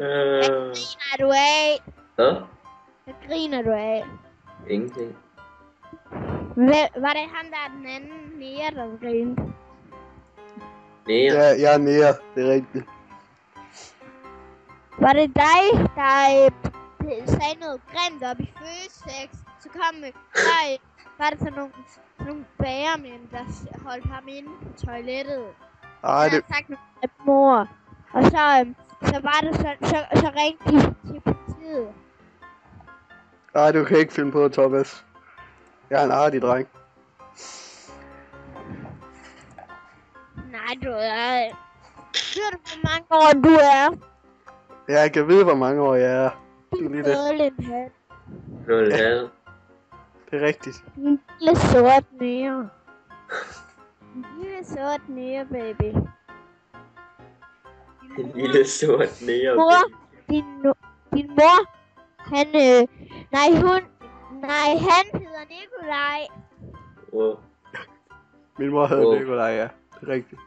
Griner du af? Hvad? Hvad griner du af? Ingenting. Var det ham, der er den anden nære, der grinede? Nære. Ja, jeg er nære. Det er rigtigt. Var det dig, der sagde noget grimt op i Føtex? Så var der sådan nogle bagermænd, der holdt ham inde på toilettet. Ej, Jeg det... havde sagt noget til mor. Og så var det så ringte de til politiet. Ej, du kan ikke finde på, Thomas. Jeg er en artig dreng. Nej, du er... Ved du, hvor mange år du er? Jeg kan vide, hvor mange år jeg er. Det er lige det. Krøllepat. Krøllehat. Det er rigtigt. Din lille sort nære. Din lille sort nære, baby. En lille sort nære. Mor, din mor, han hedder Nikolaj. Wow. Min mor hedder Nikolaj, ja. Det er rigtigt.